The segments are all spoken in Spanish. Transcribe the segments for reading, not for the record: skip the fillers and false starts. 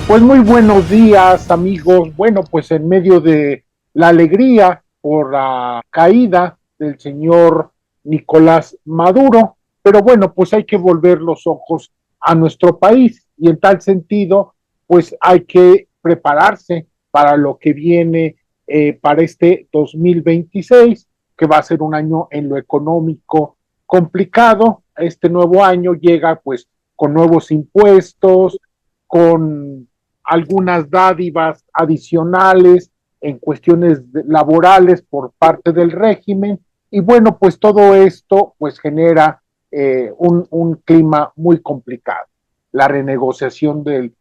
Pues muy buenos días, amigos. Bueno, pues en medio de la alegría por la caída del señor Nicolás Maduro, pero bueno, pues hay que volver los ojos a nuestro país y en tal sentido, pues hay que prepararse para lo que viene para este 2026, que va a ser un año en lo económico complicado. Este nuevo año llega pues con nuevos impuestos, con algunas dádivas adicionales en cuestiones laborales por parte del régimen. Y bueno, pues todo esto pues genera un clima muy complicado. La renegociación del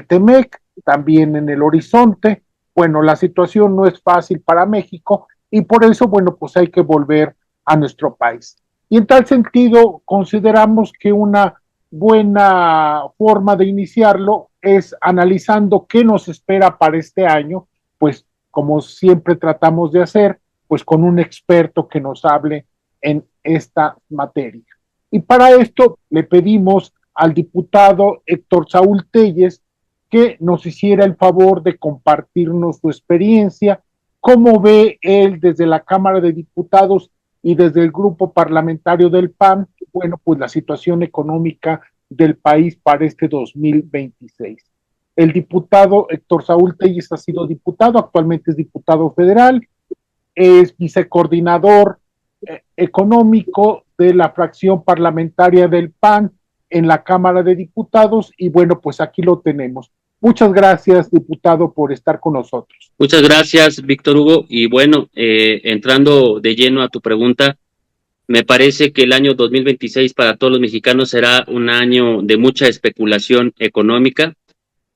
TEMEC también en el horizonte. Bueno, la situación no es fácil para México y por eso, bueno, pues hay que volver a nuestro país. Y en tal sentido, consideramos que una buena forma de iniciarlo es analizando qué nos espera para este año, pues como siempre tratamos de hacer, pues con un experto que nos hable en esta materia. Y para esto le pedimos al diputado Héctor Saúl Telles que nos hiciera el favor de compartirnos su experiencia, cómo ve él desde la Cámara de Diputados y desde el grupo parlamentario del PAN, bueno, pues la situación económica del país para este 2026. El diputado Héctor Saúl Telles ha sido diputado, actualmente es diputado federal, es vicecoordinador económico de la fracción parlamentaria del PAN en la Cámara de Diputados y bueno, pues aquí lo tenemos. Muchas gracias, diputado, por estar con nosotros. Muchas gracias, Víctor Hugo. Y bueno, entrando de lleno a tu pregunta, me parece que el año 2026 para todos los mexicanos será un año de mucha especulación económica.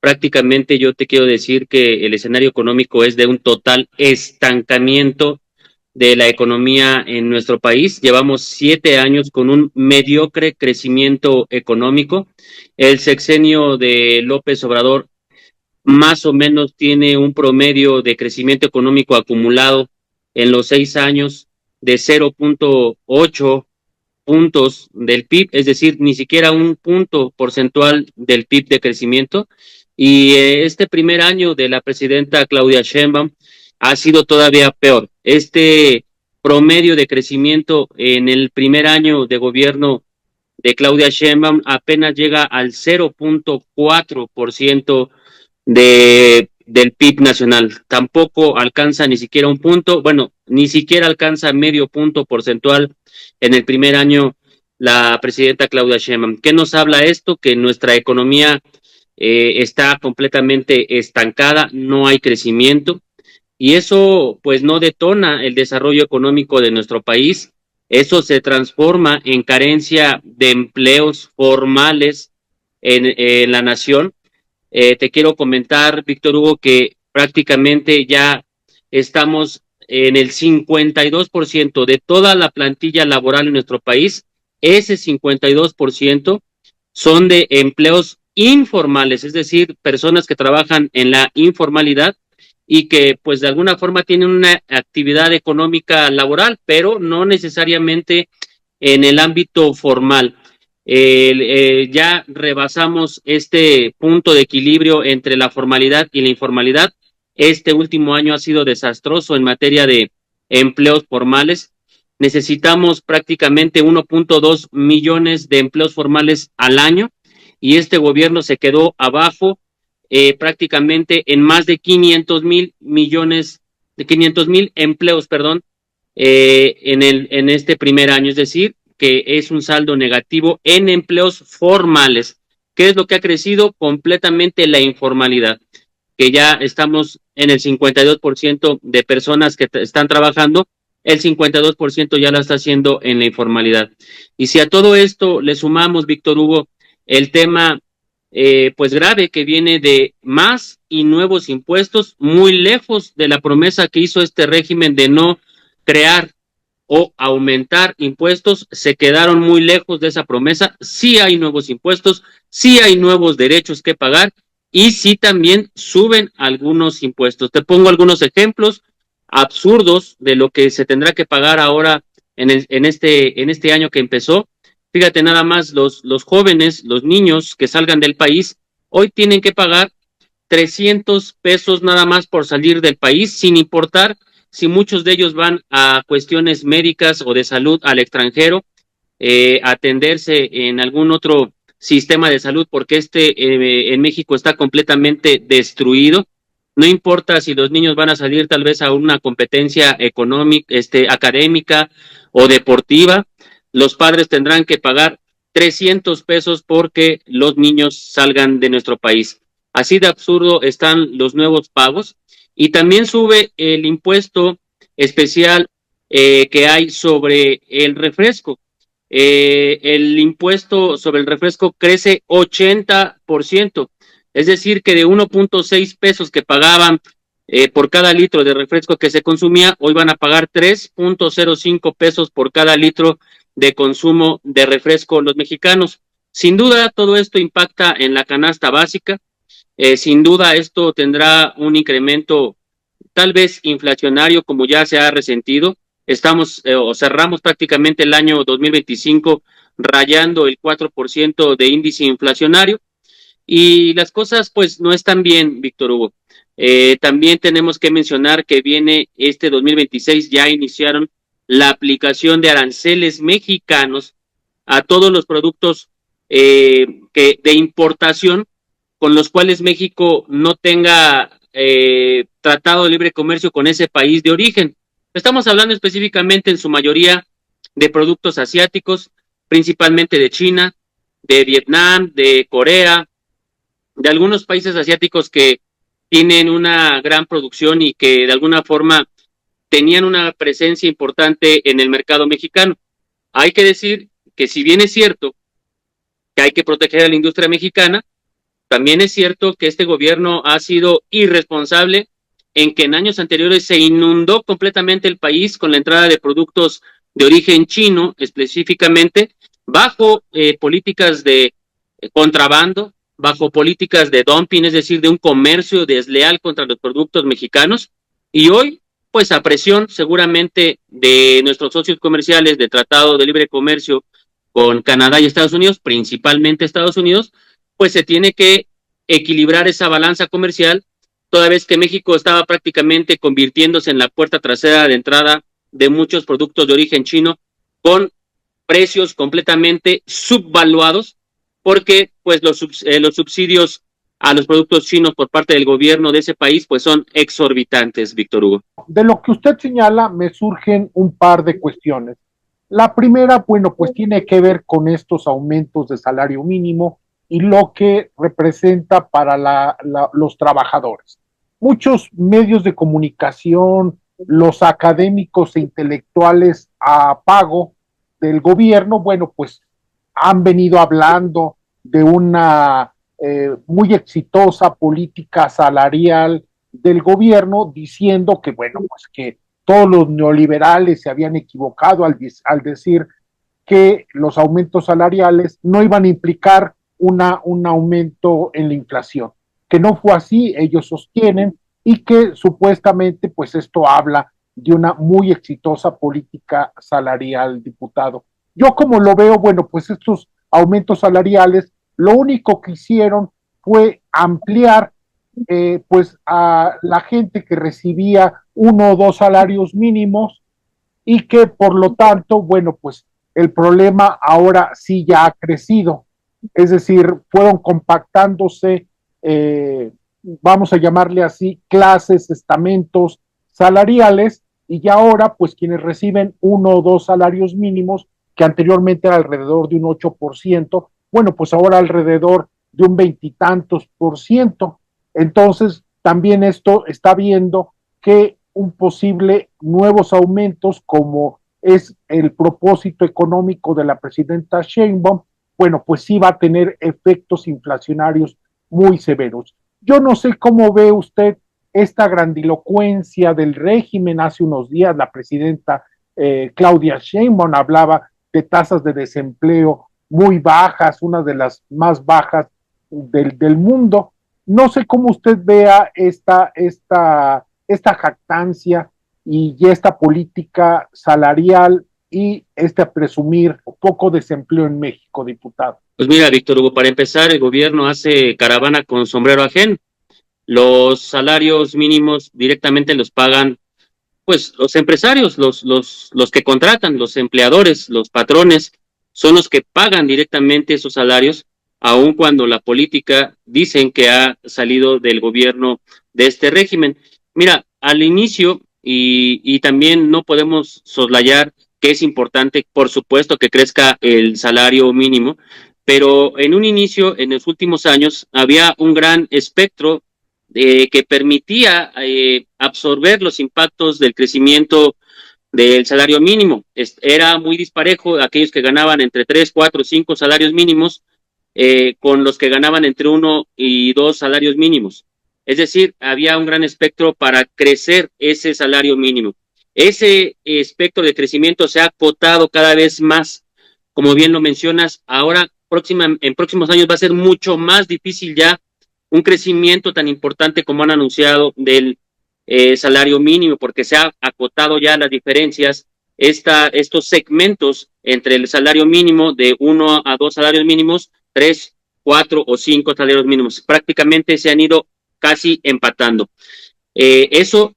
Prácticamente yo te quiero decir que el escenario económico es de un total estancamiento de la economía en nuestro país. Llevamos 7 años con un mediocre crecimiento económico. El sexenio de López Obrador más o menos tiene un promedio de crecimiento económico acumulado en los 6 años de 0.8 puntos del PIB, es decir, ni siquiera un punto porcentual del PIB de crecimiento. Y este primer año de la presidenta Claudia Sheinbaum ha sido todavía peor. Este promedio de crecimiento en el primer año de gobierno de Claudia Sheinbaum apenas llega al 0.4% del PIB nacional. Tampoco alcanza ni siquiera un punto, bueno, ni siquiera alcanza medio punto porcentual en el primer año la presidenta Claudia Sheinbaum. ¿Qué nos habla esto? Que nuestra economía está completamente estancada, no hay crecimiento y eso pues no detona el desarrollo económico de nuestro país. Eso se transforma en carencia de empleos formales en la nación. Te quiero comentar, Víctor Hugo, que prácticamente ya estamos en el 52% de toda la plantilla laboral en nuestro país. Ese 52% son de empleos informales, es decir, personas que trabajan en la informalidad y que pues de alguna forma tienen una actividad económica laboral, pero no necesariamente en el ámbito formal. Ya rebasamos este punto de equilibrio entre la formalidad y la informalidad. Este último año ha sido desastroso en materia de empleos formales. Necesitamos prácticamente 1.2 millones de empleos formales al año y este gobierno se quedó abajo prácticamente en más de 500,000 millones, de 500,000 empleos, perdón, en este primer año, es decir, que es un saldo negativo en empleos formales. ¿Qué es lo que ha crecido? Completamente la informalidad, que ya estamos en el 52% de personas que están trabajando, el 52% ya lo está haciendo en la informalidad. Y si a todo esto le sumamos, Víctor Hugo, el tema pues grave que viene de más y nuevos impuestos, muy lejos de la promesa que hizo este régimen de no crear o aumentar impuestos, se quedaron muy lejos de esa promesa. Sí hay nuevos impuestos, sí hay nuevos derechos que pagar y sí también suben algunos impuestos. Te pongo algunos ejemplos absurdos de lo que se tendrá que pagar ahora en este año que empezó. Fíjate nada más, los jóvenes, los niños que salgan del país, hoy tienen que pagar $300 nada más por salir del país, sin importar si muchos de ellos van a cuestiones médicas o de salud al extranjero, atenderse en algún otro sistema de salud, porque en México está completamente destruido. No importa si los niños van a salir tal vez a una competencia económica, académica o deportiva, los padres tendrán que pagar $300 porque los niños salgan de nuestro país. Así de absurdo están los nuevos pagos, y también sube el impuesto especial que hay sobre el refresco. El impuesto sobre el refresco crece 80%, es decir, que de 1.6 pesos que pagaban por cada litro de refresco que se consumía, hoy van a pagar 3.05 pesos por cada litro de consumo de refresco los mexicanos. Sin duda, todo esto impacta en la canasta básica. Sin duda, esto tendrá un incremento tal vez inflacionario, como ya se ha resentido. Estamos o cerramos prácticamente el año 2025 rayando el 4% de índice inflacionario, y las cosas pues no están bien, Víctor Hugo. También tenemos que mencionar que viene este 2026, ya iniciaron la aplicación de aranceles mexicanos a todos los productos de importación con los cuales México no tenga tratado de libre comercio con ese país de origen. Estamos hablando específicamente en su mayoría de productos asiáticos, principalmente de China, de Vietnam, de Corea, de algunos países asiáticos que tienen una gran producción y que de alguna forma tenían una presencia importante en el mercado mexicano. Hay que decir que si bien es cierto que hay que proteger a la industria mexicana, también es cierto que este gobierno ha sido irresponsable en que en años anteriores se inundó completamente el país con la entrada de productos de origen chino, específicamente bajo políticas de contrabando, bajo políticas de dumping, es decir, de un comercio desleal contra los productos mexicanos. Y hoy, pues a presión seguramente de nuestros socios comerciales de Tratado de Libre Comercio con Canadá y Estados Unidos, principalmente Estados Unidos, pues se tiene que equilibrar esa balanza comercial, toda vez que México estaba prácticamente convirtiéndose en la puerta trasera de entrada de muchos productos de origen chino con precios completamente subvaluados, porque pues los subsidios a los productos chinos por parte del gobierno de ese país pues son exorbitantes, Víctor Hugo. De lo que usted señala me surgen un par de cuestiones. La primera, bueno, pues tiene que ver con estos aumentos de salario mínimo y lo que representa para los trabajadores. Muchos medios de comunicación, los académicos e intelectuales a pago del gobierno, bueno, pues han venido hablando de una muy exitosa política salarial del gobierno, diciendo que, bueno, pues que todos los neoliberales se habían equivocado al decir que los aumentos salariales no iban a implicar un aumento en la inflación, que no fue así, ellos sostienen, y que supuestamente pues esto habla de una muy exitosa política salarial, diputado. Yo como lo veo, bueno, pues estos aumentos salariales, lo único que hicieron fue ampliar pues a la gente que recibía 1 o 2 salarios mínimos y que por lo tanto, bueno, pues el problema ahora sí ya ha crecido. Es decir, fueron compactándose, vamos a llamarle así, clases, estamentos salariales, y ya ahora, pues quienes reciben 1 o 2 salarios mínimos, que anteriormente era alrededor de un 8%, bueno, pues ahora alrededor de un veintitantos por ciento. Entonces, también esto está viendo que un posible nuevos aumentos, como es el propósito económico de la presidenta Sheinbaum, bueno, pues sí va a tener efectos inflacionarios muy severos. Yo no sé cómo ve usted esta grandilocuencia del régimen. Hace unos días la presidenta Claudia Sheinbaum hablaba de tasas de desempleo muy bajas, una de las más bajas del mundo. No sé cómo usted vea esta jactancia y esta política salarial y presumir poco desempleo en México, diputado. Pues mira, Víctor Hugo, para empezar, el gobierno hace caravana con sombrero ajeno. Los salarios mínimos directamente los pagan pues los empresarios, los que contratan, los empleadores, los patrones, son los que pagan directamente esos salarios, aun cuando la política dicen que ha salido del gobierno de este régimen. Mira, al inicio, y también no podemos soslayar que es importante, por supuesto, que crezca el salario mínimo, pero en un inicio, en los últimos años, había un gran espectro que permitía absorber los impactos del crecimiento del salario mínimo. Era muy disparejo aquellos que ganaban entre 3, 4, 5 salarios mínimos con los que ganaban entre 1 y 2 salarios mínimos. Es decir, había un gran espectro para crecer ese salario mínimo. Ese espectro de crecimiento se ha acotado cada vez más, como bien lo mencionas. Ahora, en próximos años va a ser mucho más difícil ya un crecimiento tan importante como han anunciado del salario mínimo, porque se ha acotado ya las diferencias, estos segmentos entre el salario mínimo de 1 a 2 salarios mínimos, 3, 4 o 5 salarios mínimos. Prácticamente se han ido casi empatando. Eso,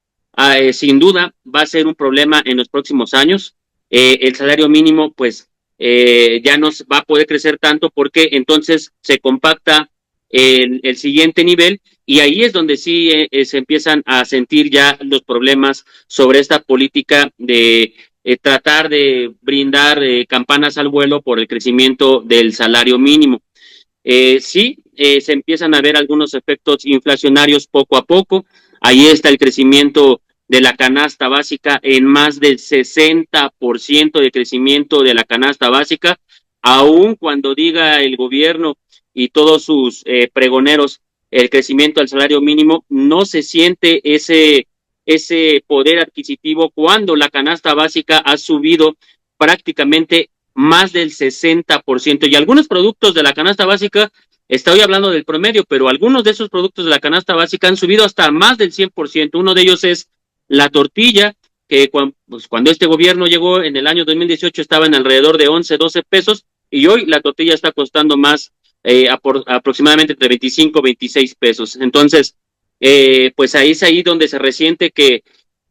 sin duda, va a ser un problema en los próximos años. El salario mínimo, pues, ya no va a poder crecer tanto porque entonces se compacta el siguiente nivel y ahí es donde sí se empiezan a sentir ya los problemas sobre esta política de tratar de brindar campanas al vuelo por el crecimiento del salario mínimo. Sí, se empiezan a ver algunos efectos inflacionarios poco a poco. Ahí está el crecimiento de la canasta básica en más del 60% de crecimiento de la canasta básica, aun cuando diga el gobierno y todos sus pregoneros el crecimiento del salario mínimo, no se siente ese poder adquisitivo cuando la canasta básica ha subido prácticamente más del 60%. Y algunos productos de la canasta básica, estoy hablando del promedio, pero algunos de esos productos de la canasta básica han subido hasta más del 100%. Uno de ellos es la tortilla, que cuando este gobierno llegó en el año 2018 estaba en alrededor de 11, 12 pesos, y hoy la tortilla está costando más, aproximadamente entre 25, 26 pesos. Entonces, pues ahí es ahí donde se resiente que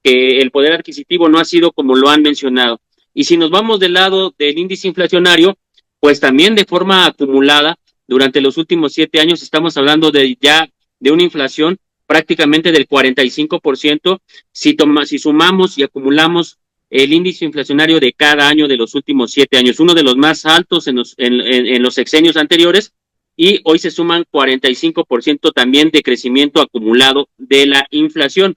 el poder adquisitivo no ha sido como lo han mencionado. Y si nos vamos del lado del índice inflacionario, pues también de forma acumulada, durante los últimos 7 años estamos hablando de ya de una inflación prácticamente del 45%. Si sumamos y acumulamos el índice inflacionario de cada año de los últimos 7 años, uno de los más altos en los sexenios anteriores, y hoy se suman 45% también de crecimiento acumulado de la inflación.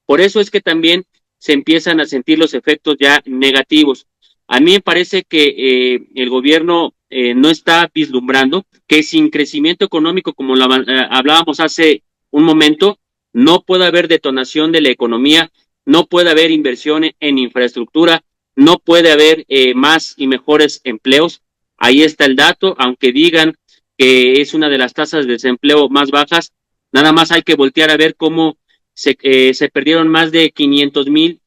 Por eso es que también se empiezan a sentir los efectos ya negativos. A mí me parece que el gobierno no está vislumbrando que sin crecimiento económico, como hablábamos hace un momento, no puede haber detonación de la economía, no puede haber inversión en infraestructura, no puede haber más y mejores empleos. Ahí está el dato, aunque digan que es una de las tasas de desempleo más bajas, nada más hay que voltear a ver cómo se perdieron más de 500,000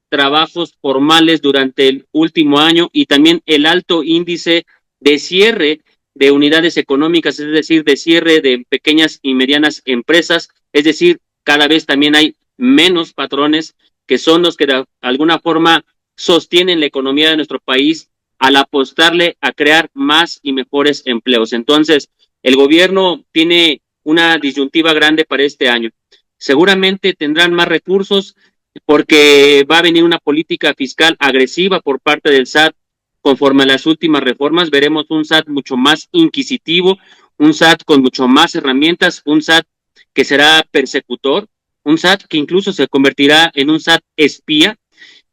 trabajos formales durante el último año y también el alto índice de cierre de unidades económicas, es decir, de cierre de pequeñas y medianas empresas, es decir, cada vez también hay menos patrones que son los que de alguna forma sostienen la economía de nuestro país al apostarle a crear más y mejores empleos. Entonces, el gobierno tiene una disyuntiva grande para este año. Seguramente tendrán más recursos porque va a venir una política fiscal agresiva por parte del SAT conforme a las últimas reformas. Veremos un SAT mucho más inquisitivo, un SAT con mucho más herramientas, un SAT que será persecutor, un SAT que incluso se convertirá en un SAT espía.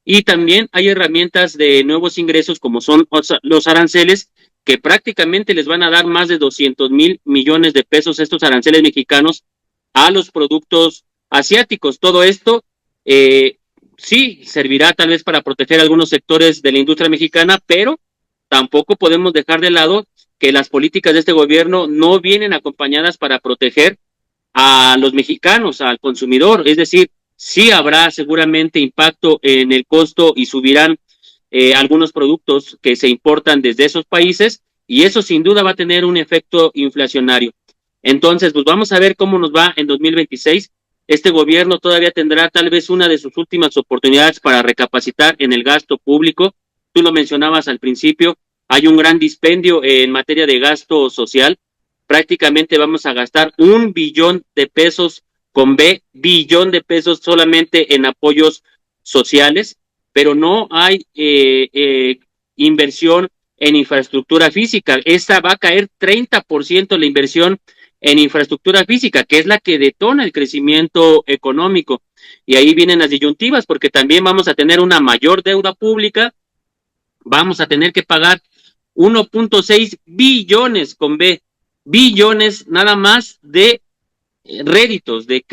Y también hay herramientas de nuevos ingresos como son los aranceles, que prácticamente les van a dar más de 200,000 millones de pesos estos aranceles mexicanos a los productos asiáticos. Todo esto sí servirá tal vez para proteger algunos sectores de la industria mexicana, pero tampoco podemos dejar de lado que las políticas de este gobierno no vienen acompañadas para proteger a los mexicanos, al consumidor. Es decir, sí habrá seguramente impacto en el costo y subirán algunos productos que se importan desde esos países y eso sin duda va a tener un efecto inflacionario. Entonces, pues vamos a ver cómo nos va en 2026. Este gobierno todavía tendrá tal vez una de sus últimas oportunidades para recapacitar en el gasto público. Tú lo mencionabas al principio, hay un gran dispendio en materia de gasto social. Prácticamente vamos a gastar 1 billón de pesos con B, billón de pesos solamente en apoyos sociales, pero no hay inversión en infraestructura física. Esta va a caer 30% la inversión en infraestructura física, que es la que detona el crecimiento económico. Y ahí vienen las disyuntivas, porque también vamos a tener una mayor deuda pública, vamos a tener que pagar 1.6 billones con B, billones nada más de réditos, de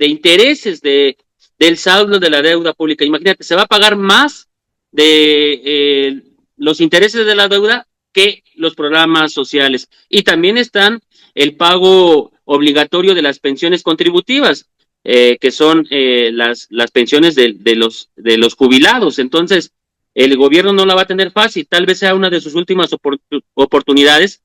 intereses del saldo de la deuda pública. Imagínate, se va a pagar más de los intereses de la deuda que los programas sociales. Y también están el pago obligatorio de las pensiones contributivas, que son las pensiones de los jubilados. Entonces, el gobierno no la va a tener fácil, tal vez sea una de sus últimas oportunidades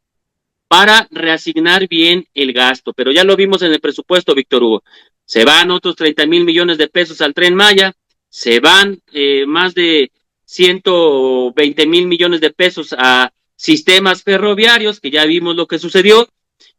para reasignar bien el gasto, pero ya lo vimos en el presupuesto, Víctor Hugo. Se van otros 30,000 millones de pesos al Tren Maya, se van más de 120,000 millones de pesos a sistemas ferroviarios, que ya vimos lo que sucedió,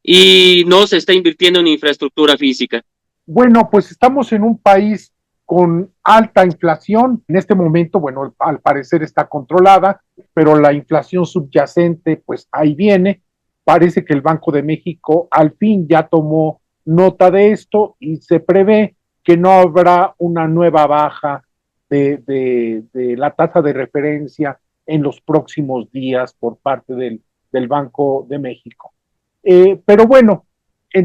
y no se está invirtiendo en infraestructura física. Bueno, pues estamos en un país con alta inflación. En este momento, bueno, al parecer está controlada, pero la inflación subyacente, pues ahí viene. Parece que el Banco de México al fin ya tomó nota de esto y se prevé que no habrá una nueva baja de la tasa de referencia en los próximos días por parte del Banco de México. Pero bueno,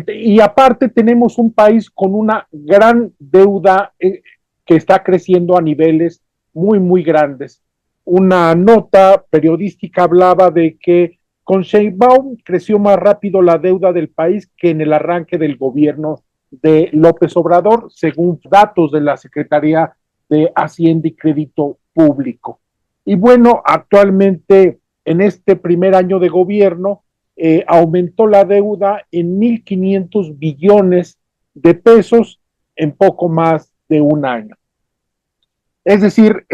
y aparte tenemos un país con una gran deuda que está creciendo a niveles muy, muy grandes. Una nota periodística hablaba de que con Sheinbaum creció más rápido la deuda del país que en el arranque del gobierno de López Obrador, según datos de la Secretaría de Hacienda y Crédito Público. Y bueno, actualmente en este primer año de gobierno aumentó la deuda en 1.500 billones de pesos en poco más de un año. Es decir,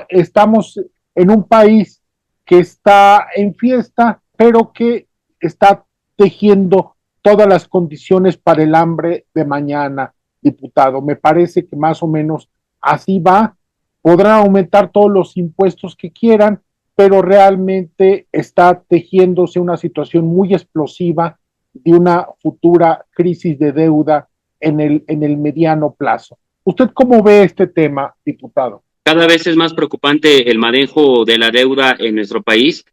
estamos en un país que está en fiesta, pero que está tejiendo todas las condiciones para el hambre de mañana, diputado. Me parece que más o menos así va. Podrán aumentar todos los impuestos que quieran, pero realmente está tejiéndose una situación muy explosiva de una futura crisis de deuda en el mediano plazo. ¿Usted cómo ve este tema, diputado? Cada vez es más preocupante el manejo de la deuda en nuestro país.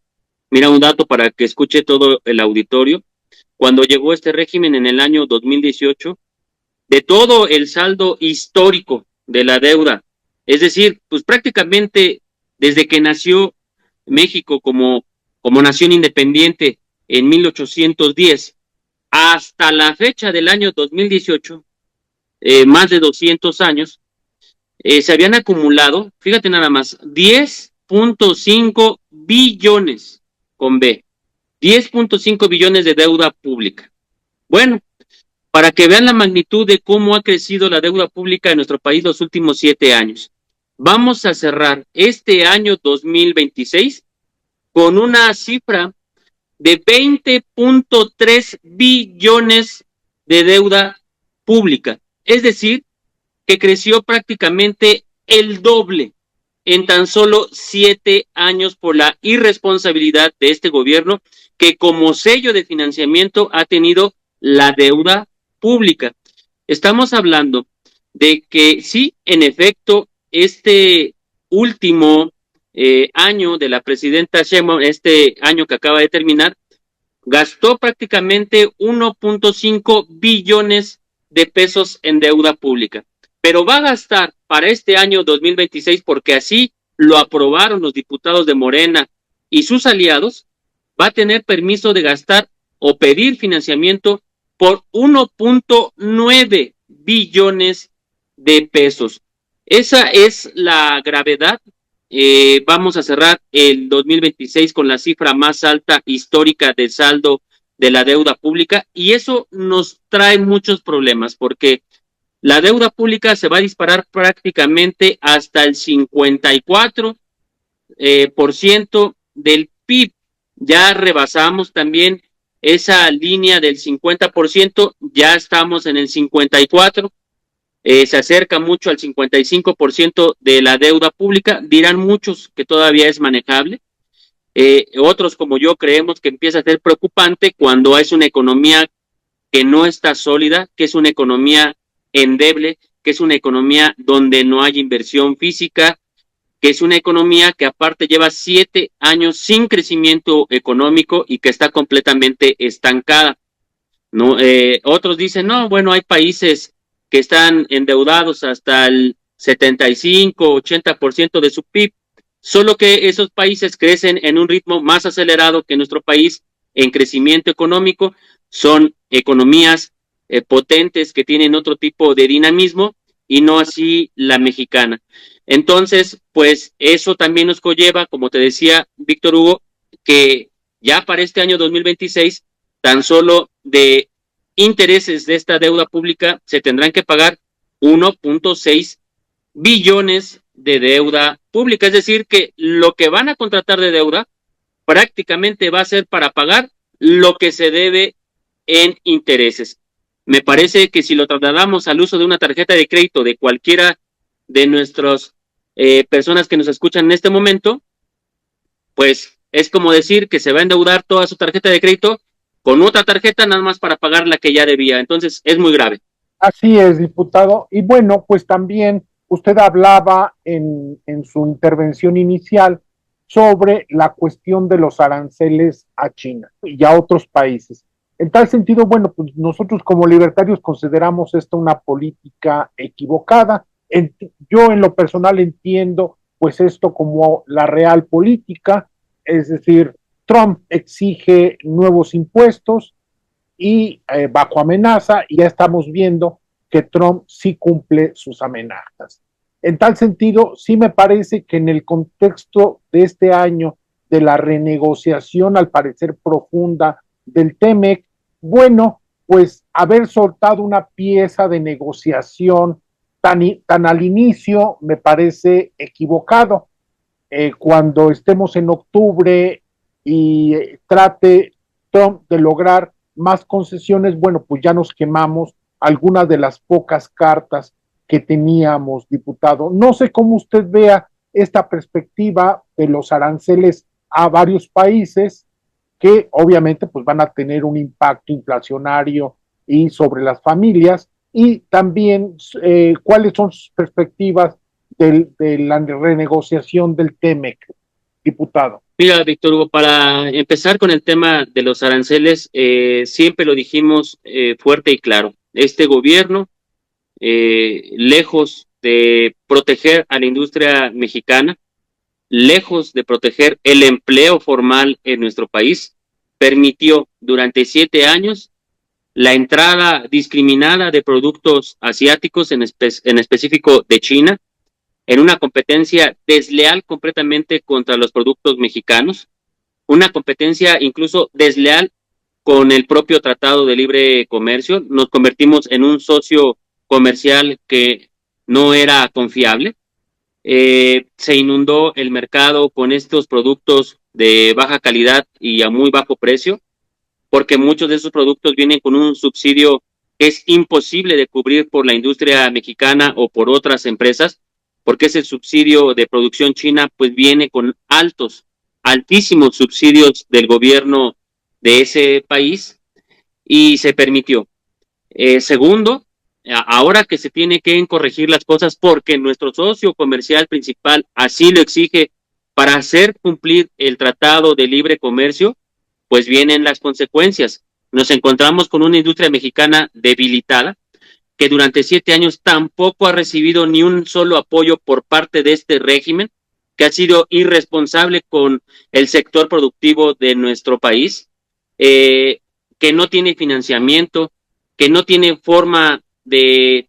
Mira un dato para que escuche todo el auditorio. Cuando llegó este régimen en el año 2018, de todo el saldo histórico de la deuda, es decir, pues prácticamente desde que nació México como nación independiente en 1810 hasta la fecha del año 2018, más de 200 años, se habían acumulado, fíjate nada más, 10.5 billones con B, 10.5 billones de deuda pública. Bueno, para que vean la magnitud de cómo ha crecido la deuda pública en nuestro país los últimos 7 años. Vamos a cerrar este año 2026 con una cifra de 20.3 billones de deuda pública. Es decir, que creció prácticamente el doble en tan solo 7 años por la irresponsabilidad de este gobierno que como sello de financiamiento ha tenido la deuda pública. Estamos hablando de que sí, en efecto, este último año de la presidenta Sheinbaum, este año que acaba de terminar, gastó prácticamente 1.5 billones de pesos en deuda pública, pero va a gastar para este año 2026, porque así lo aprobaron los diputados de Morena y sus aliados, va a tener permiso de gastar o pedir financiamiento por 1.9 billones de pesos. Esa es la gravedad. Vamos a cerrar el 2026 con la cifra más alta histórica de saldo de la deuda pública, y eso nos trae muchos problemas porque la deuda pública se va a disparar prácticamente hasta el 54 por ciento del PIB. Ya rebasamos también esa línea del 50%, ya estamos en el 54%, se acerca mucho al 55% de la deuda pública. Dirán muchos que todavía es manejable. Otros como yo creemos que empieza a ser preocupante cuando es una economía que no está sólida, que es una economía endeble, que es una economía donde no hay inversión física, que es una economía que aparte lleva 7 años sin crecimiento económico y que está completamente estancada, ¿no? Otros dicen, no, bueno, hay países que están endeudados hasta el 75-80% de su PIB, solo que esos países crecen en un ritmo más acelerado que nuestro país en crecimiento económico, son economías potentes que tienen otro tipo de dinamismo y no así la mexicana. Entonces, pues eso también nos conlleva, como te decía Víctor Hugo, que ya para este año 2026 tan solo de intereses de esta deuda pública se tendrán que pagar 1.6 billones de deuda pública, es decir, que lo que van a contratar de deuda prácticamente va a ser para pagar lo que se debe en intereses. Me parece que si lo trasladamos al uso de una tarjeta de crédito de cualquiera de nuestras personas que nos escuchan en este momento, pues es como decir que se va a endeudar toda su tarjeta de crédito con otra tarjeta nada más para pagar la que ya debía. Entonces es muy grave. Así es, diputado. Y bueno, pues también usted hablaba en su intervención inicial sobre la cuestión de los aranceles a China y a otros países. En tal sentido, bueno, pues nosotros como libertarios consideramos esto una política equivocada. Yo en lo personal entiendo pues esto como la real política, es decir, Trump exige nuevos impuestos y bajo amenaza, y ya estamos viendo que Trump sí cumple sus amenazas. En tal sentido, sí me parece que en el contexto de este año de la renegociación, al parecer profunda, del TEMEC, bueno, pues haber soltado una pieza de negociación tan al inicio me parece equivocado. Cuando estemos en octubre y trate Trump de lograr más concesiones, bueno, pues ya nos quemamos algunas de las pocas cartas que teníamos, diputado. No sé cómo usted vea esta perspectiva de los aranceles a varios países que obviamente pues van a tener un impacto inflacionario y sobre las familias, y también cuáles son sus perspectivas de la renegociación del TEMEC, diputado. Mira, Víctor Hugo, para empezar con el tema de los aranceles, siempre lo dijimos fuerte y claro. Este gobierno, lejos de proteger a la industria mexicana, lejos de proteger el empleo formal en nuestro país, permitió durante 7 años la entrada discriminada de productos asiáticos, en específico de China, en una competencia desleal completamente contra los productos mexicanos, una competencia incluso desleal con el propio Tratado de Libre Comercio. Nos convertimos en un socio comercial que no era confiable. Se inundó el mercado con estos productos de baja calidad y a muy bajo precio, porque muchos de esos productos vienen con un subsidio que es imposible de cubrir por la industria mexicana o por otras empresas, porque ese subsidio de producción china pues viene con altísimos subsidios del gobierno de ese país y se permitió. Segundo, ahora que se tiene que corregir las cosas porque nuestro socio comercial principal así lo exige para hacer cumplir el Tratado de Libre Comercio, pues vienen las consecuencias. Nos encontramos con una industria mexicana debilitada, que durante 7 años tampoco ha recibido ni un solo apoyo por parte de este régimen, que ha sido irresponsable con el sector productivo de nuestro país, que no tiene financiamiento, que no tiene forma de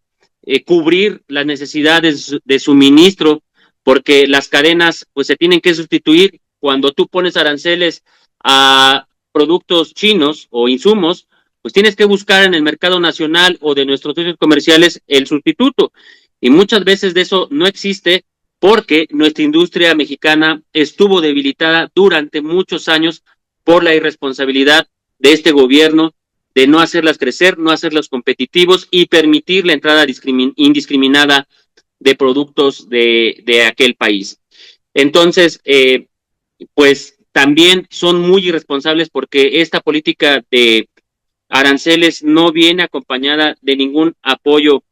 cubrir las necesidades de suministro, porque las cadenas pues se tienen que sustituir. Cuando tú pones aranceles a productos chinos o insumos, pues tienes que buscar en el mercado nacional o de nuestros socios comerciales el sustituto. Y muchas veces de eso no existe porque nuestra industria mexicana estuvo debilitada durante muchos años por la irresponsabilidad de este gobierno de no hacerlas crecer, no hacerlos competitivos y permitir la entrada indiscriminada de productos de aquel país. Entonces, pues también son muy irresponsables porque esta política de aranceles no viene acompañada de ningún apoyo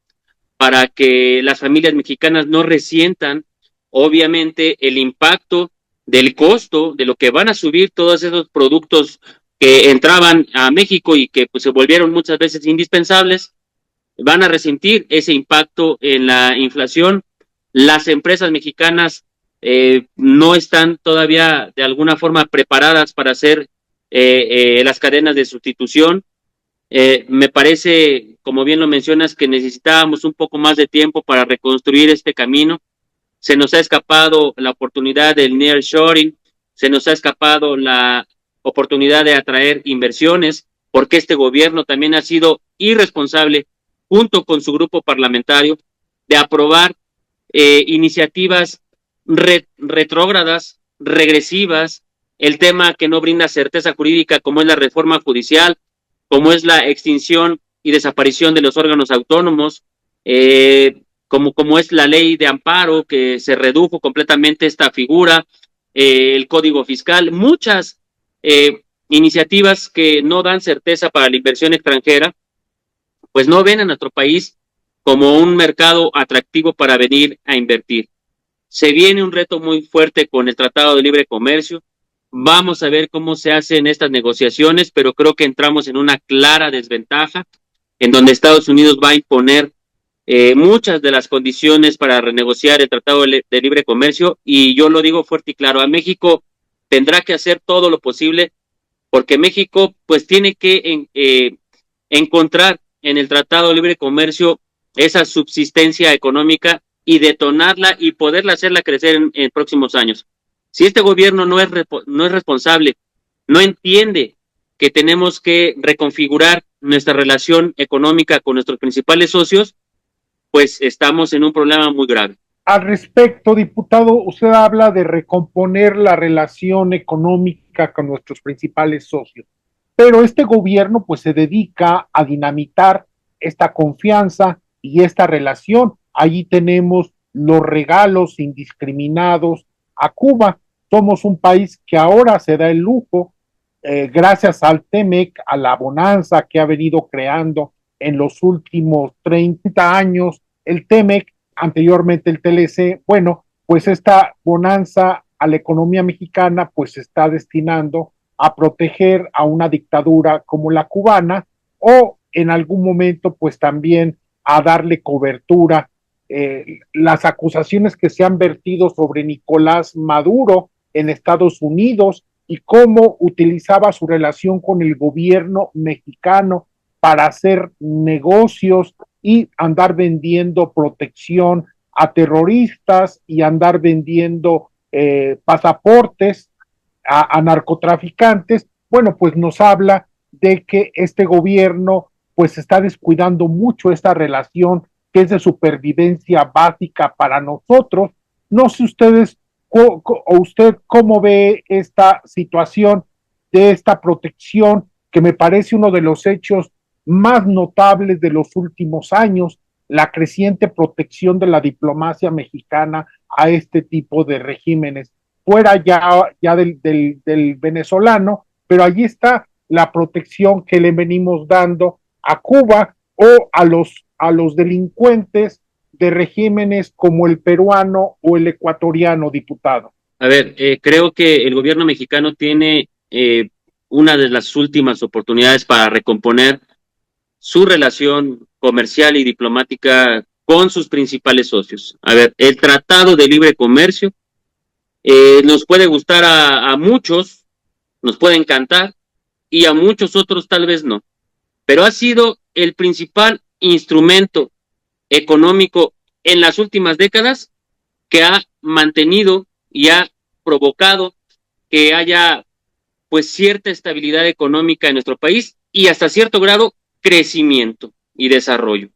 para que las familias mexicanas no resientan, obviamente, el impacto del costo de lo que van a subir todos esos productos que entraban a México y que pues, se volvieron muchas veces indispensables, van a resentir ese impacto en la inflación. Las empresas mexicanas no están todavía de alguna forma preparadas para hacer las cadenas de sustitución. Me parece, como bien lo mencionas, que necesitábamos un poco más de tiempo para reconstruir este camino. Se nos ha escapado la oportunidad del nearshoring, se nos ha escapado la oportunidad de atraer inversiones, porque este gobierno también ha sido irresponsable, junto con su grupo parlamentario, de aprobar iniciativas retrógradas, regresivas, el tema que no brinda certeza jurídica, como es la reforma judicial, como es la extinción y desaparición de los órganos autónomos, como es la ley de amparo, que se redujo completamente esta figura, el código fiscal, muchas iniciativas que no dan certeza para la inversión extranjera, pues no ven a nuestro país como un mercado atractivo para venir a invertir. Se viene un reto muy fuerte con el Tratado de Libre Comercio. Vamos a ver cómo se hacen estas negociaciones, pero creo que entramos en una clara desventaja, en donde Estados Unidos va a imponer muchas de las condiciones para renegociar el Tratado de Libre Comercio, y yo lo digo fuerte y claro, a México tendrá que hacer todo lo posible, porque México pues tiene que encontrar en el Tratado de Libre Comercio esa subsistencia económica y detonarla y poderla hacerla crecer en próximos años. Si este gobierno no es responsable, no entiende que tenemos que reconfigurar nuestra relación económica con nuestros principales socios, pues estamos en un problema muy grave. Al respecto, diputado, usted habla de recomponer la relación económica con nuestros principales socios, pero este gobierno pues se dedica a dinamitar esta confianza y esta relación. Allí tenemos los regalos indiscriminados a Cuba. Somos un país que ahora se da el lujo, gracias al TEMEC, a la bonanza que ha venido creando en los últimos 30 años el TEMEC, anteriormente el TLC. Bueno, pues esta bonanza a la economía mexicana pues se está destinando a proteger a una dictadura como la cubana, o en algún momento pues también a darle cobertura. Las acusaciones que se han vertido sobre Nicolás Maduro en Estados Unidos y cómo utilizaba su relación con el gobierno mexicano para hacer negocios y andar vendiendo protección a terroristas y andar vendiendo pasaportes a narcotraficantes. Bueno, pues nos habla de que este gobierno pues está descuidando mucho esta relación que es de supervivencia básica para nosotros. No sé ustedes o usted cómo ve esta situación de esta protección, que me parece uno de los hechos más notables de los últimos años, la creciente protección de la diplomacia mexicana a este tipo de regímenes, fuera ya del venezolano, pero allí está la protección que le venimos dando a Cuba o a los delincuentes de regímenes como el peruano o el ecuatoriano, diputado. A ver, creo que el gobierno mexicano tiene una de las últimas oportunidades para recomponer su relación comercial y diplomática con sus principales socios. A ver, el Tratado de Libre Comercio nos puede gustar a muchos, nos puede encantar, y a muchos otros tal vez no, pero ha sido el principal instrumento económico en las últimas décadas que ha mantenido y ha provocado que haya pues cierta estabilidad económica en nuestro país y hasta cierto grado crecimiento y desarrollo.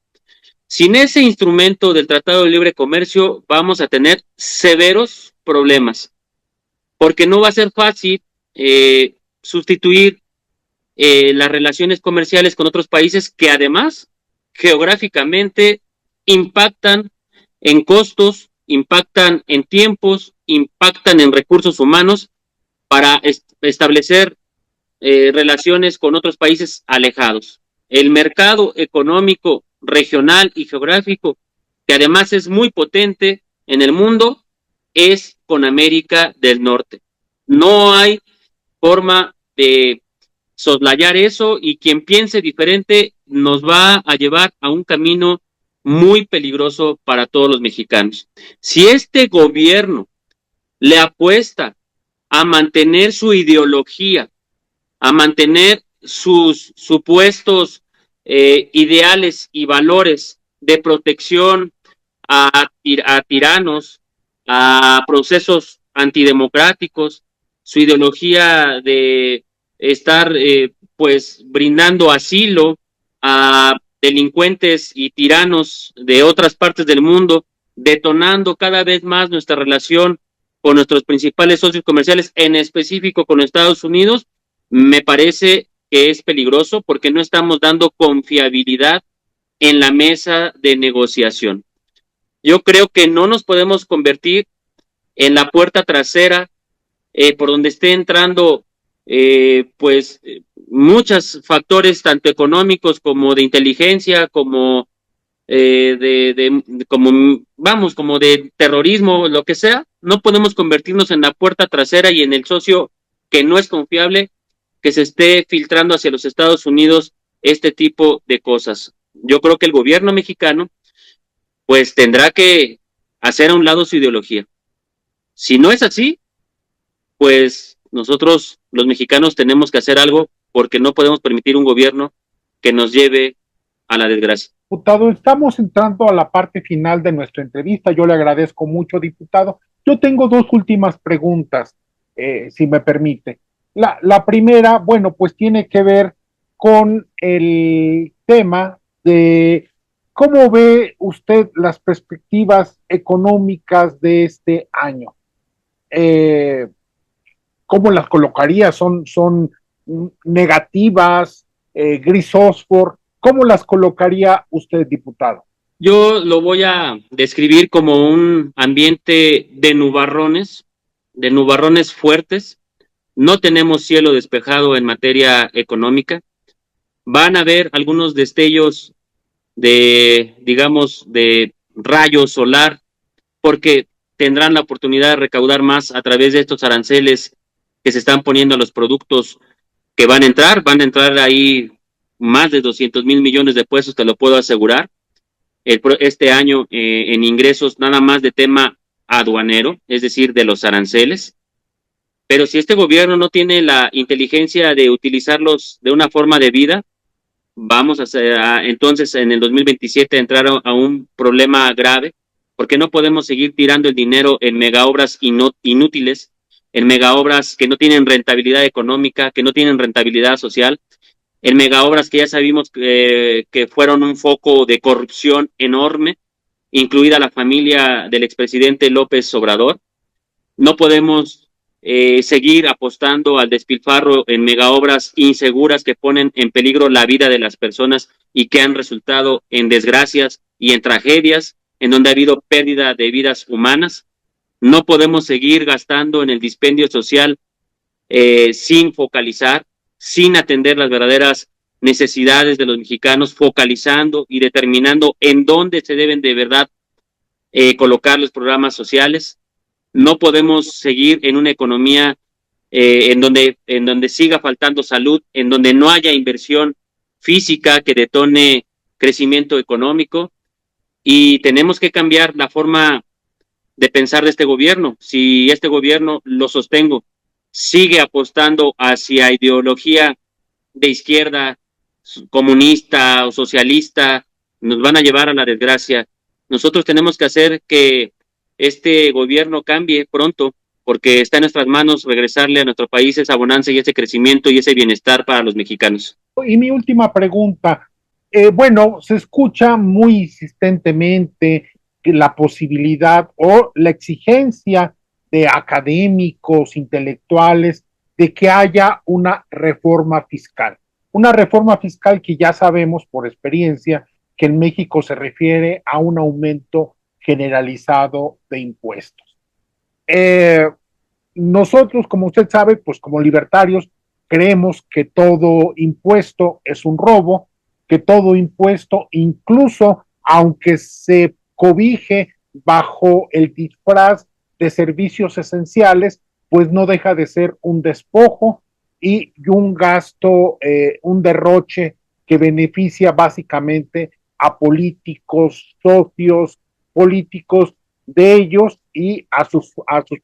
Sin ese instrumento del Tratado de Libre Comercio vamos a tener severos problemas, porque no va a ser fácil sustituir las relaciones comerciales con otros países que además geográficamente impactan en costos, impactan en tiempos, impactan en recursos humanos para establecer relaciones con otros países alejados. El mercado económico regional y geográfico, que además es muy potente en el mundo, es con América del Norte. No hay forma de soslayar eso, y quien piense diferente nos va a llevar a un camino muy peligroso para todos los mexicanos. Si este gobierno le apuesta a mantener su ideología, a mantener sus supuestos ideales y valores de protección a tiranos, a procesos antidemocráticos, su ideología de estar pues brindando asilo a delincuentes y tiranos de otras partes del mundo, detonando cada vez más nuestra relación con nuestros principales socios comerciales, en específico con Estados Unidos, me parece que es peligroso porque no estamos dando confiabilidad en la mesa de negociación. Yo creo que no nos podemos convertir en la puerta trasera por donde esté entrando pues muchos factores tanto económicos como de inteligencia, como como vamos, como de terrorismo, lo que sea. No podemos convertirnos en la puerta trasera y en el socio que no es confiable, que se esté filtrando hacia los Estados Unidos este tipo de cosas. Yo creo que el gobierno mexicano pues tendrá que hacer a un lado su ideología. Si no es así, pues nosotros los mexicanos tenemos que hacer algo, porque no podemos permitir un gobierno que nos lleve a la desgracia. Diputado, estamos entrando a la parte final de nuestra entrevista. Yo le agradezco mucho, diputado. Yo tengo dos últimas preguntas, si me permite. La primera, bueno, pues tiene que ver con el tema de cómo ve usted las perspectivas económicas de este año. Eh, ¿Cómo las colocaría? ¿Son negativas, gris fósforo? ¿Cómo las colocaría usted, diputado? Yo lo voy a describir como un ambiente de nubarrones fuertes. No tenemos cielo despejado en materia económica. Van a haber algunos destellos de, digamos, de rayo solar, porque tendrán la oportunidad de recaudar más a través de estos aranceles que se están poniendo a los productos que van a entrar ahí más de 200,000 millones de pesos, te lo puedo asegurar, este año en ingresos nada más de tema aduanero, es decir, de los aranceles. Pero si este gobierno no tiene la inteligencia de utilizarlos de una forma debida, vamos entonces en el 2027 a entrar a un problema grave, porque no podemos seguir tirando el dinero en megaobras inútiles, en megaobras que no tienen rentabilidad económica, que no tienen rentabilidad social, en megaobras que ya sabemos que fueron un foco de corrupción enorme, incluida la familia del expresidente López Obrador. No podemos seguir apostando al despilfarro en megaobras inseguras que ponen en peligro la vida de las personas y que han resultado en desgracias y en tragedias, en donde ha habido pérdida de vidas humanas. No podemos seguir gastando en el dispendio social sin focalizar, sin atender las verdaderas necesidades de los mexicanos, focalizando y determinando en dónde se deben de verdad colocar los programas sociales. No podemos seguir en una economía en donde siga faltando salud, en donde no haya inversión física que detone crecimiento económico, y tenemos que cambiar la forma de pensar de este gobierno. Si este gobierno, lo sostengo, sigue apostando hacia ideología de izquierda, comunista o socialista, nos van a llevar a la desgracia. Nosotros tenemos que hacer que este gobierno cambie pronto, porque está en nuestras manos regresarle a nuestro país esa bonanza y ese crecimiento y ese bienestar para los mexicanos. Y mi última pregunta, bueno, se escucha muy insistentemente que la posibilidad o la exigencia de académicos, intelectuales, de que haya una reforma fiscal que ya sabemos por experiencia que en México se refiere a un aumento generalizado de impuestos. Eh, Nosotros, como usted sabe, pues como libertarios, creemos que todo impuesto es un robo, que todo impuesto, incluso aunque se cobije bajo el disfraz de servicios esenciales, pues no deja de ser un despojo y un gasto, un derroche que beneficia básicamente a políticos, socios políticos de ellos y a sus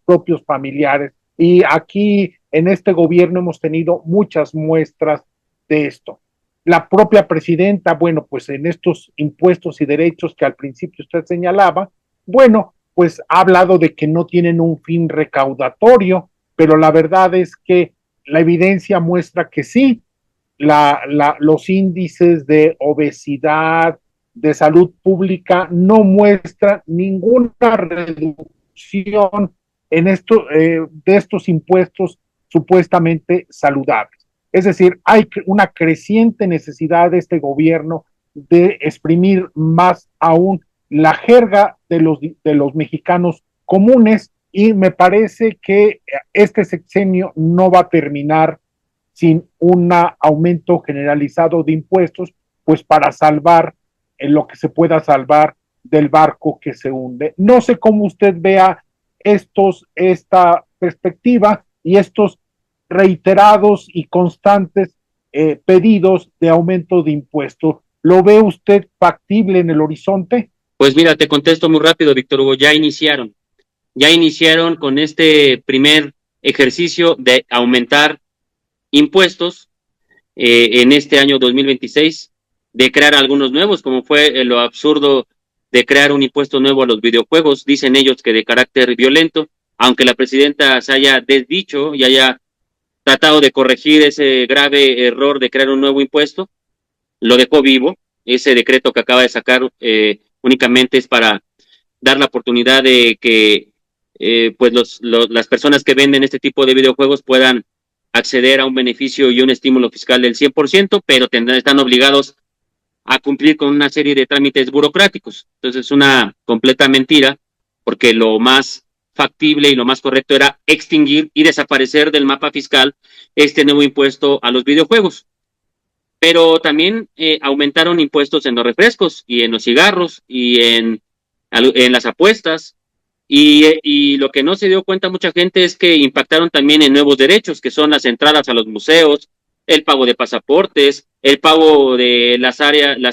propios familiares. Y aquí en este gobierno hemos tenido muchas muestras de esto. La propia presidenta, bueno, pues en estos impuestos y derechos que al principio usted señalaba, bueno, pues ha hablado de que no tienen un fin recaudatorio, pero la verdad es que la evidencia muestra que sí, los índices de obesidad, de salud pública, no muestran ninguna reducción en de estos impuestos supuestamente saludables. Es decir, hay una creciente necesidad de este gobierno de exprimir más aún la jerga de los mexicanos comunes y me parece que este sexenio no va a terminar sin un aumento generalizado de impuestos, pues para salvar en lo que se pueda salvar del barco que se hunde. No sé cómo usted vea esta perspectiva y estos reiterados y constantes pedidos de aumento de impuestos. ¿Lo ve usted factible en el horizonte? Pues mira, te contesto muy rápido, Víctor Hugo, ya iniciaron con este primer ejercicio de aumentar impuestos en este año 2026, de crear algunos nuevos, como fue lo absurdo de crear un impuesto nuevo a los videojuegos, dicen ellos que de carácter violento, aunque la presidenta se haya desdicho y haya tratado de corregir ese grave error de crear un nuevo impuesto, lo dejó vivo. Ese decreto que acaba de sacar únicamente es para dar la oportunidad de que pues las personas que venden este tipo de videojuegos puedan acceder a un beneficio y un estímulo fiscal del 100%, pero están obligados a cumplir con una serie de trámites burocráticos. Entonces es una completa mentira, porque lo más factible y lo más correcto era extinguir y desaparecer del mapa fiscal este nuevo impuesto a los videojuegos. Pero también aumentaron impuestos en los refrescos y en los cigarros y en las apuestas. Y lo que no se dio cuenta mucha gente es que impactaron también en nuevos derechos, que son las entradas a los museos, el pago de pasaportes, el pago de las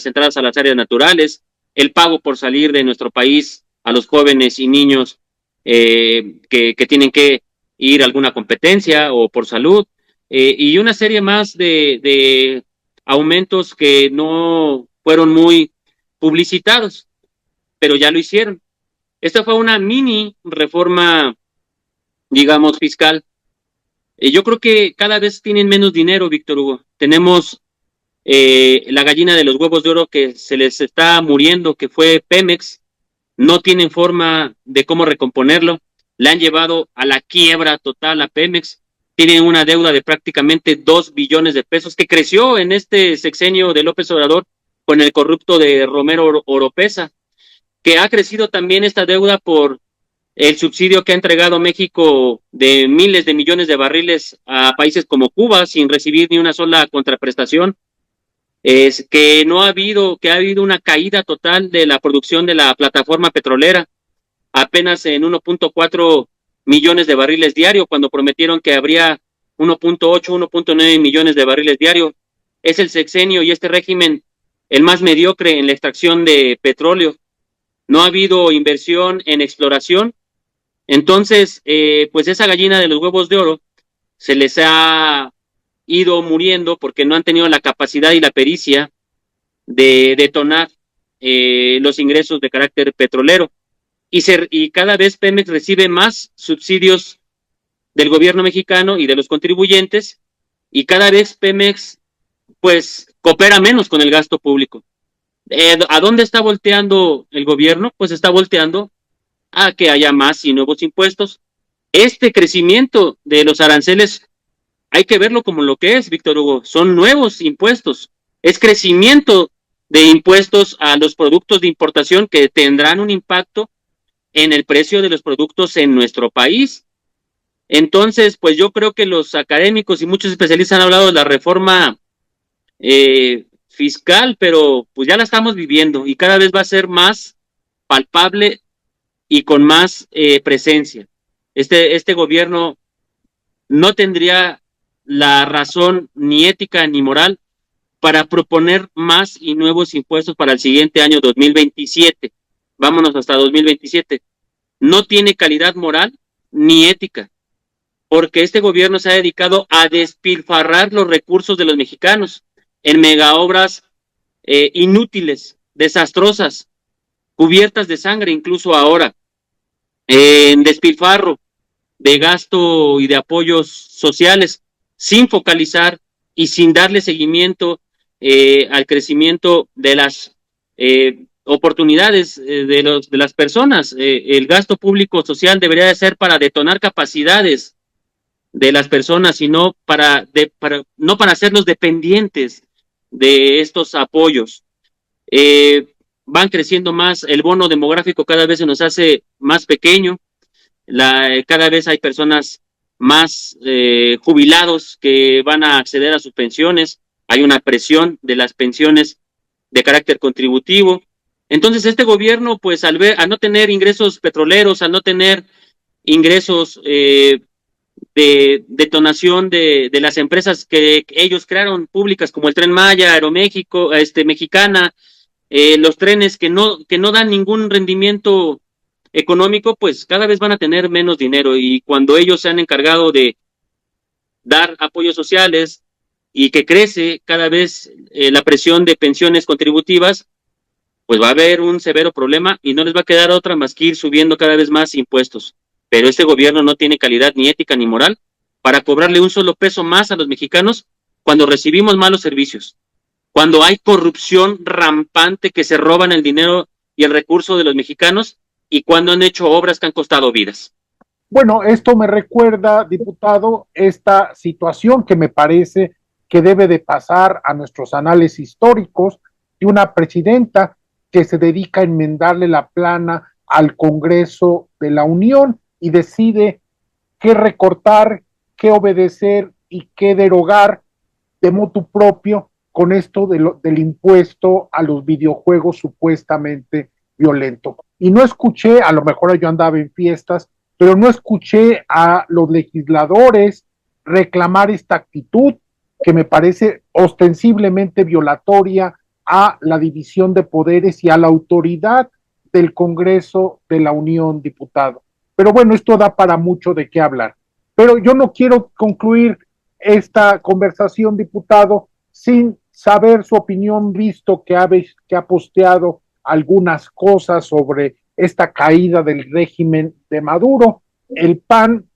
entradas a las áreas naturales, el pago por salir de nuestro país a los jóvenes y niños que tienen que ir a alguna competencia o por salud, y una serie más de aumentos que no fueron muy publicitados, pero ya lo hicieron. Esta fue una mini reforma, digamos, fiscal. Yo creo que cada vez tienen menos dinero, Víctor Hugo. Tenemos la gallina de los huevos de oro que se les está muriendo, que fue Pemex. No tienen forma de cómo recomponerlo. Le han llevado a la quiebra total a Pemex. Tienen una deuda de prácticamente 2 billones de pesos que creció en este sexenio de López Obrador con el corrupto de Romero Oropesa, que ha crecido también esta deuda por el subsidio que ha entregado México de miles de millones de barriles a países como Cuba sin recibir ni una sola contraprestación. Es que no ha habido, que ha habido una caída total de la producción de la plataforma petrolera, apenas en 1.4 millones de barriles diario, cuando prometieron que habría 1.8, 1.9 millones de barriles diario. Es el sexenio y este régimen el más mediocre en la extracción de petróleo. No ha habido inversión en exploración. Entonces, pues esa gallina de los huevos de oro se les ha ido muriendo porque no han tenido la capacidad y la pericia de detonar los ingresos de carácter petrolero. Y cada vez Pemex recibe más subsidios del gobierno mexicano y de los contribuyentes, y cada vez Pemex pues coopera menos con el gasto público. ¿A dónde está volteando el gobierno? Pues está volteando a que haya más y nuevos impuestos. Este crecimiento de los aranceles hay que verlo como lo que es, Víctor Hugo, son nuevos impuestos, es crecimiento de impuestos a los productos de importación que tendrán un impacto en el precio de los productos en nuestro país. Entonces, pues yo creo que los académicos y muchos especialistas han hablado de la reforma fiscal, pero pues ya la estamos viviendo y cada vez va a ser más palpable y con más presencia. Este gobierno no tendría la razón ni ética ni moral para proponer más y nuevos impuestos para el siguiente año 2027. Vámonos hasta 2027. No tiene calidad moral ni ética, porque este gobierno se ha dedicado a despilfarrar los recursos de los mexicanos en megaobras inútiles, desastrosas, cubiertas de sangre incluso ahora, en despilfarro de gasto y de apoyos sociales, sin focalizar y sin darle seguimiento al crecimiento de las oportunidades de las personas. El gasto público social debería de ser para detonar capacidades de las personas y no no para hacerlos dependientes de estos apoyos. Van creciendo más, el bono demográfico cada vez se nos hace más pequeño, cada vez hay personas más jubilados que van a acceder a sus pensiones, hay una presión de las pensiones de carácter contributivo. Entonces este gobierno, pues al no tener ingresos petroleros, al no tener ingresos de detonación de las empresas que ellos crearon públicas como el Tren Maya, Aeroméxico, Mexicana, los trenes que no dan ningún rendimiento económico, pues cada vez van a tener menos dinero, y cuando ellos se han encargado de dar apoyos sociales y que crece cada vez la presión de pensiones contributivas, pues va a haber un severo problema y no les va a quedar otra más que ir subiendo cada vez más impuestos. Pero este gobierno no tiene calidad ni ética ni moral para cobrarle un solo peso más a los mexicanos cuando recibimos malos servicios, cuando hay corrupción rampante que se roban el dinero y el recurso de los mexicanos, y cuando han hecho obras que han costado vidas. Bueno, esto me recuerda, diputado, esta situación que me parece que debe de pasar a nuestros anales históricos de una presidenta que se dedica a enmendarle la plana al Congreso de la Unión y decide qué recortar, qué obedecer y qué derogar de motu propio con esto del impuesto a los videojuegos supuestamente violento. Y no escuché, a lo mejor yo andaba en fiestas, pero no escuché a los legisladores reclamar esta actitud que me parece ostensiblemente violatoria a la división de poderes y a la autoridad del Congreso de la Unión, diputado. Pero bueno, esto da para mucho de qué hablar. Pero yo no quiero concluir esta conversación, diputado, sin saber su opinión, visto que ha posteado algunas cosas sobre esta caída del régimen de Maduro. El PAN,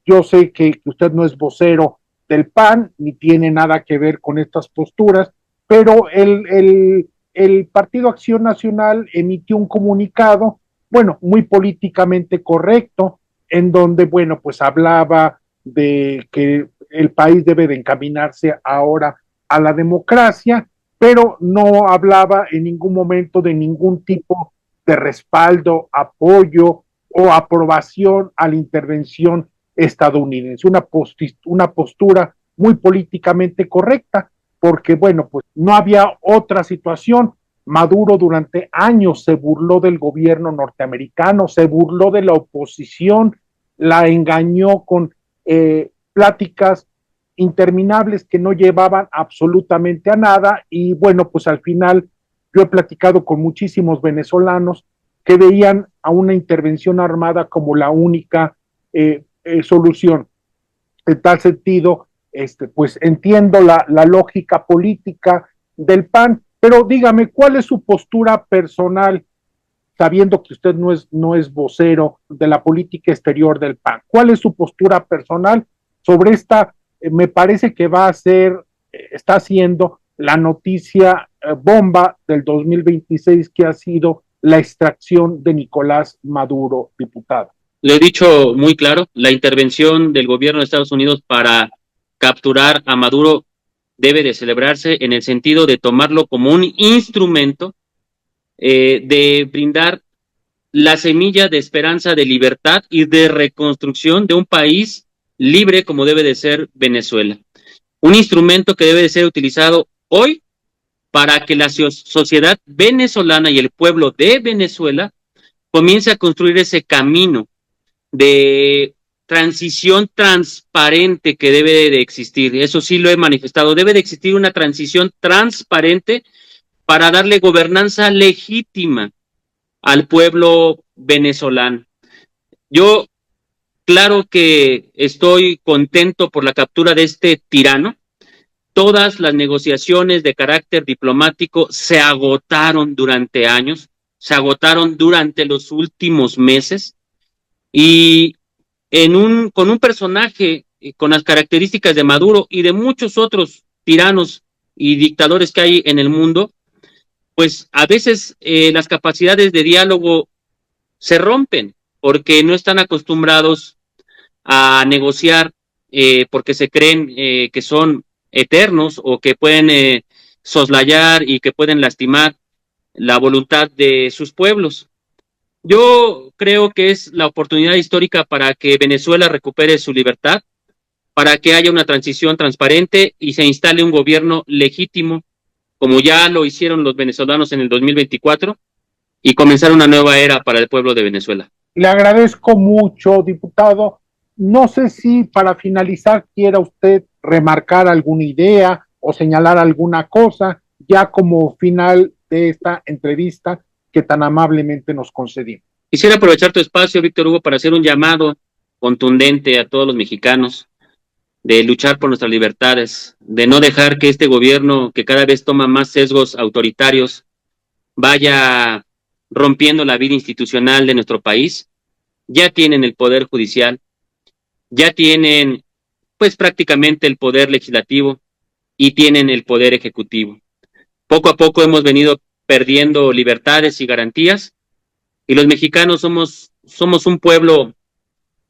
yo sé que usted no es vocero del PAN, ni tiene nada que ver con estas posturas, pero el Partido Acción Nacional emitió un comunicado, bueno, muy políticamente correcto, en donde, bueno, pues hablaba de que el país debe de encaminarse ahora a la democracia, pero no hablaba en ningún momento de ningún tipo de respaldo, apoyo o aprobación a la intervención estadounidense. Una postura muy políticamente correcta, porque, bueno, pues no había otra situación. Maduro durante años se burló del gobierno norteamericano, se burló de la oposición, la engañó con pláticas interminables que no llevaban absolutamente a nada, y bueno, pues al final yo he platicado con muchísimos venezolanos que veían a una intervención armada como la única solución. En tal sentido, pues entiendo la lógica política del PAN, pero dígame, ¿cuál es su postura personal sabiendo que usted no es vocero de la política exterior del PAN. ¿Cuál es su postura personal sobre esta? Me parece que está siendo la noticia bomba del 2026, que ha sido la extracción de Nicolás Maduro, diputado. Lo he dicho muy claro, la intervención del gobierno de Estados Unidos para capturar a Maduro debe de celebrarse en el sentido de tomarlo como un instrumento de brindar la semilla de esperanza, de libertad y de reconstrucción de un país libre como debe de ser Venezuela. Un instrumento que debe de ser utilizado hoy para que la sociedad venezolana y el pueblo de Venezuela comience a construir ese camino de transición transparente que debe de existir. Eso sí lo he manifestado. Debe de existir una transición transparente para darle gobernanza legítima al pueblo venezolano. Yo, claro que estoy contento por la captura de este tirano. Todas las negociaciones de carácter diplomático se agotaron durante años, se agotaron durante los últimos meses, y con un personaje con las características de Maduro y de muchos otros tiranos y dictadores que hay en el mundo, pues a veces las capacidades de diálogo se rompen porque no están acostumbrados a negociar, porque se creen que son eternos o que pueden soslayar y que pueden lastimar la voluntad de sus pueblos. Yo creo que es la oportunidad histórica para que Venezuela recupere su libertad, para que haya una transición transparente y se instale un gobierno legítimo, como ya lo hicieron los venezolanos en el 2024, y comenzar una nueva era para el pueblo de Venezuela. Le agradezco mucho, diputado. No sé si para finalizar quiera usted remarcar alguna idea o señalar alguna cosa ya como final de esta entrevista que tan amablemente nos concedió. Quisiera aprovechar tu espacio, Víctor Hugo, para hacer un llamado contundente a todos los mexicanos de luchar por nuestras libertades, de no dejar que este gobierno, que cada vez toma más sesgos autoritarios, vaya rompiendo la vida institucional de nuestro país. Ya tienen el poder judicial, ya tienen pues prácticamente el poder legislativo y tienen el poder ejecutivo. Poco a poco hemos venido perdiendo libertades y garantías, y los mexicanos somos un pueblo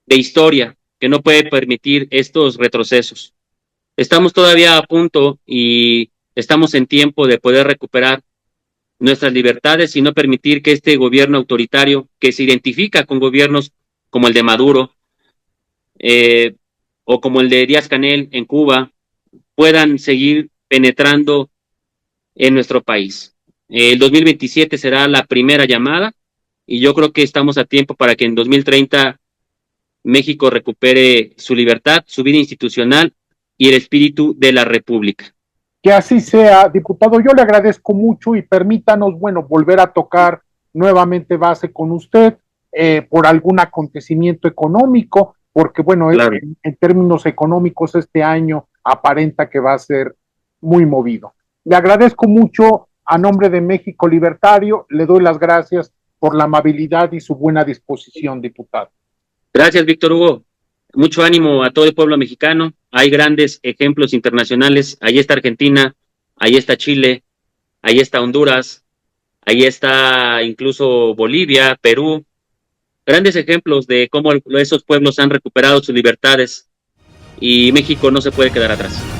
de historia que no puede permitir estos retrocesos. Estamos todavía a punto y estamos en tiempo de poder recuperar nuestras libertades y no permitir que este gobierno autoritario, que se identifica con gobiernos como el de Maduro o como el de Díaz-Canel en Cuba, puedan seguir penetrando en nuestro país. El 2027 será la primera llamada y yo creo que estamos a tiempo para que en 2030 México recupere su libertad, su vida institucional y el espíritu de la República. Que así sea, diputado. Yo le agradezco mucho y permítanos, bueno, volver a tocar nuevamente base con usted por algún acontecimiento económico, porque bueno, claro, en términos económicos este año aparenta que va a ser muy movido. Le agradezco mucho a nombre de México Libertario, le doy las gracias por la amabilidad y su buena disposición, diputado. Gracias, Víctor Hugo. Mucho ánimo a todo el pueblo mexicano. Hay grandes ejemplos internacionales. Ahí está Argentina, ahí está Chile, ahí está Honduras, ahí está incluso Bolivia, Perú. Grandes ejemplos de cómo esos pueblos han recuperado sus libertades y México no se puede quedar atrás.